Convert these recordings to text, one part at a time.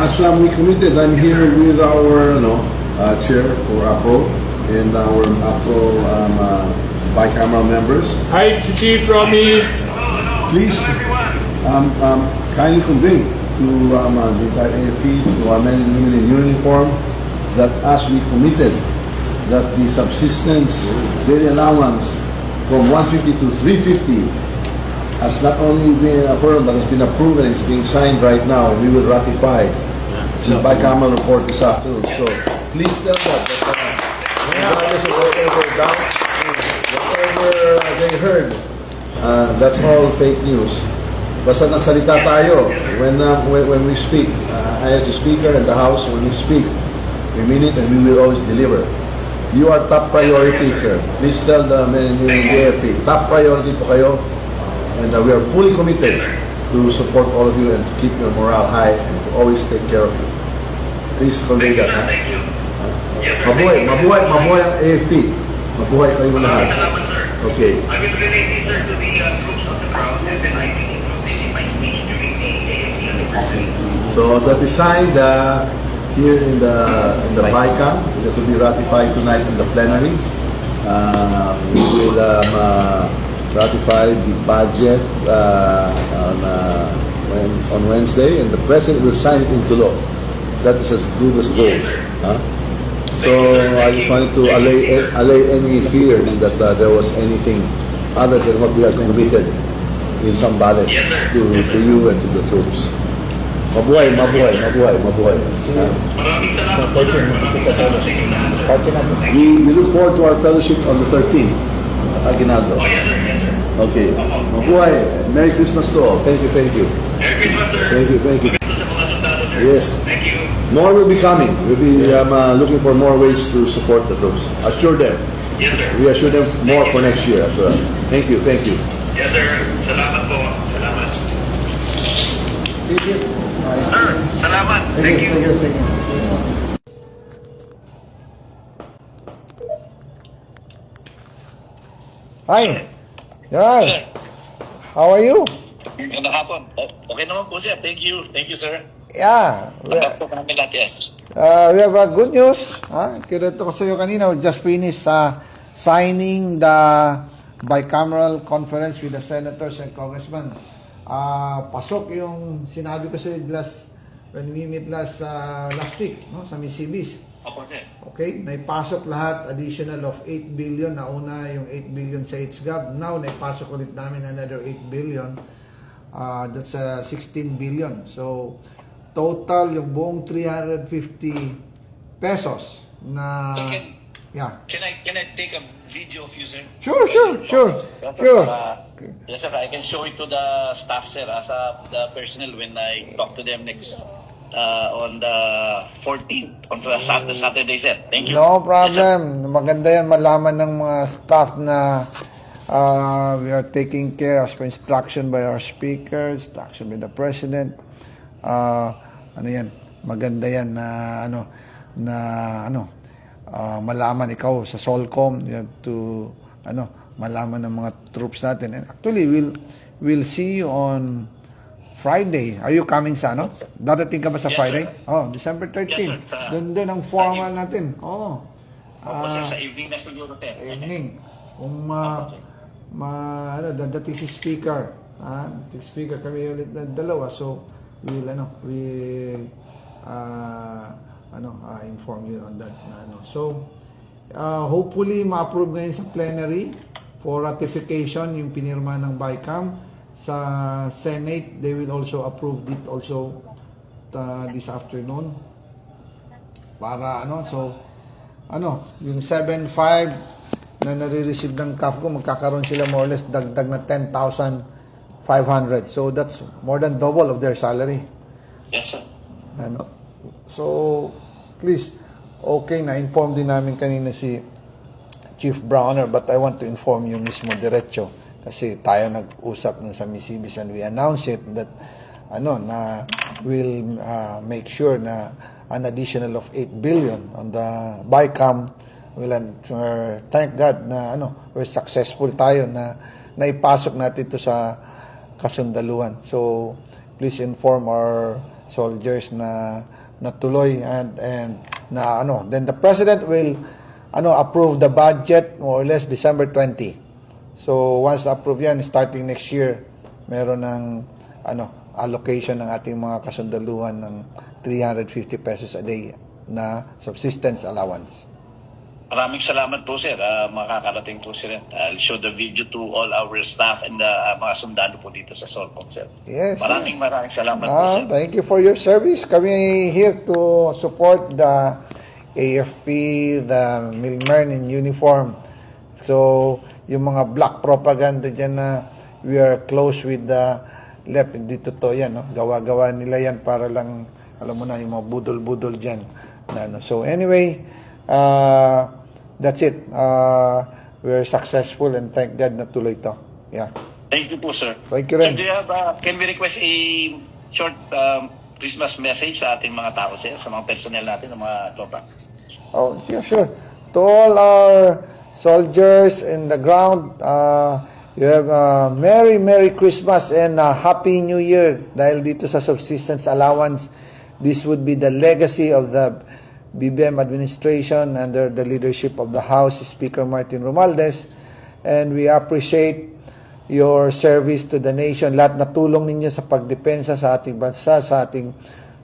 as we committed, I'm here with our chair for APRO and our APRO bicameral members. Hi, Chief Romy. Please kindly convey to the entire AFP, to our men and women in uniform, that as we committed, that the subsistence daily allowance from 150 to 350 has not only been affirmed but has been approved and is being signed right now. We will ratify the bicameral report this afternoon. So please tell that regardless of whatever they heard, that's all fake news. Basta nagsalita tayo when we speak. I as a speaker in the House, when we speak, we mean it and we will always deliver. You are top priority, sir. Please tell the men and women in the AFP, top priority po kayo. And we are fully committed to support all of you and to keep your morale high and to always take care of you. Please convey that. Thank you. Mabuhay ang AFP. Mabuhay kayo lahat. Okay. I will relate this, sir, to the troops on the ground, and then I will include this in my speech during the AFP. So that is signed here in the BICAM. That will be ratified tonight in the plenary. We will ratify the budget on Wednesday, and the President will sign it into law. That is as good as gold. So I just wanted to allay any fears that there was anything other than what we had committed in some balance to you and to the troops. Mabuhay. Maraming salamat, sir. We look forward to our fellowship on the 13th at Aguinaldo. Oh, yes, sir. Yes, sir. Okay. Mabuhay. Merry Christmas to all. Thank you. Merry Christmas, sir. Thank you. Ito sa mga sundalo, sir. Yes. Thank you. More will be coming. We'll be looking for more ways to support the troops. Assure them. Yes, sir. We assure them more for next year as well. Thank you. Yes, sir. Salamat po. Salamat. Thank you. Sir, salamat. Thank you. Hi. Yeah. Sir. How are you? Magandang hapon. Okay naman po, sir. Thank you. Thank you, sir. Yeah. Tanggap po kami lahat, yes. We have good news. Kinuto ko sa iyo kanina. We just finished signing the bicameral conference with the senators and congressmen. Pasok yung sinabi ko sa iyo when we meet last week, no, sa Misibis. Opo, sir. Okay, naipasok lahat, additional of 8 billion. Nauna yung 8 billion sa HGAB. Now, naipasok ulit namin another 8 billion. That's 16 billion. So, total yung buong 350 pesos na... So, yeah. Can I take a video of you, sir? Sure. Yes, sir. I can show it to the staff, sir, as the personnel when I talk to them next on the 14th, on Saturday, sir. Thank you. No Yes, sir. problem. Maganda yan malaman ng mga staff na we are taking care as per instruction by our speakers, instruction by the president. Ano yan? Maganda yan na malaman ikaw sa Solcom. You have to malaman ng mga troops natin. And actually, we'll see you on Friday. Are you coming sa Dadating ka ba sa Yes, Friday? sir. Oh, December 13. Yes, sir. Doon ang formal natin. Oh. Opo, sir. Sa evening na siguro, sir. Evening. Kung dadating si speaker. Speaker kami ulit na dalawa. So, we'll inform you on that. So, hopefully, ma-approve ngayon sa plenary for ratification yung pinirma ng BICAM. Sa Senate, they will also approve it also this afternoon. Para yung 7.5 na nare-receive ng CAFCO, magkakaroon sila more or less dagdag na 10,500. So that's more than double of their salary. Yes, sir. So, please, okay, na-inform din namin kanina si Chief Browner, but I want to inform you mismo diretso kasi tayo nag-usap ng sa Misibis and we announce it that na we'll make sure na an additional of 8 billion on the BICAM. Thank God na we're successful tayo na naipasok natin ito sa kasundaluhan. So please inform our soldiers na natuloy and na then the president will approve the budget more or less December 20. So once approve yan, starting next year, meron ng allocation ng ating mga kasundaluhan ng 350 pesos a day na subsistence allowance. Maraming salamat po, sir. Makakarating po, sir. I'll show the video to all our staff and mga sundalo po dito sa Solcom, sir. Yes. Maraming salamat po, sir. Thank you for your service. Kami here to support the AFP, the milmen in uniform. So, yung mga black propaganda dyan na we are close with the left, hindi totoo yan. No? Gawa-gawa nila yan para lang, alam mo na, yung mga budol-budol dyan. So, anyway, that's it. We're successful and thank God na tuloy to. Yeah. Thank you po, sir. Thank you rin. Sir, do you have, can we request a short Christmas message sa ating mga tao, sir, sa mga personnel natin, ng mga tropa? Oh, yeah, sure. To all our soldiers in the ground, you have a Merry Christmas and Happy New Year. Dahil dito sa subsistence allowance, this would be the legacy of the BBM administration under the leadership of the House Speaker Martin Romualdez. And we appreciate your service to the nation. Lahat na tulong ninyo sa pagdepensa sa ating bansa, sa ating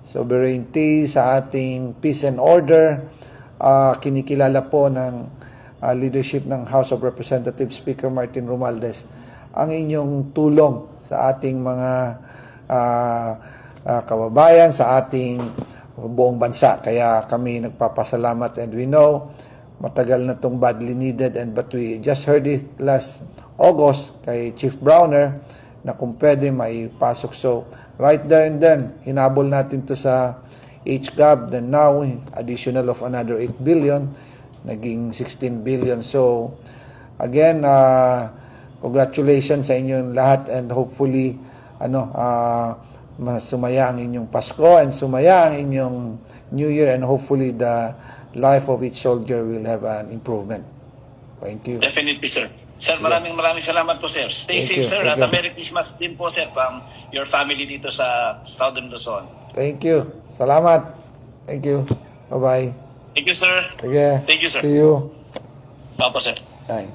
sovereignty, sa ating peace and order. Kinikilala po ng leadership ng House of Representatives Speaker Martin Romualdez ang inyong tulong sa ating mga kababayan, sa ating buong bansa. Kaya kami nagpapasalamat and we know matagal na itong badly needed but we just heard it last August kay Chief Browner na kung pwede may pasok. So right there and then hinabol natin to sa HGAB, then now additional of another 8 billion, naging 16 billion. So again, congratulations sa inyong lahat and hopefully sumaya ang inyong Pasko and sumaya ang inyong New Year and hopefully the life of each soldier will have an improvement. Thank you. Definitely, sir. Sir, maraming salamat po, sir. Stay Thank safe, you. sir. Thank At you. Merry Christmas din po, sir, from your family dito sa Southern Luzon. Thank you. Salamat. Thank you. Bye-bye. Thank you, sir. Sige. Thank you, sir. See you. Opo, sir. Bye.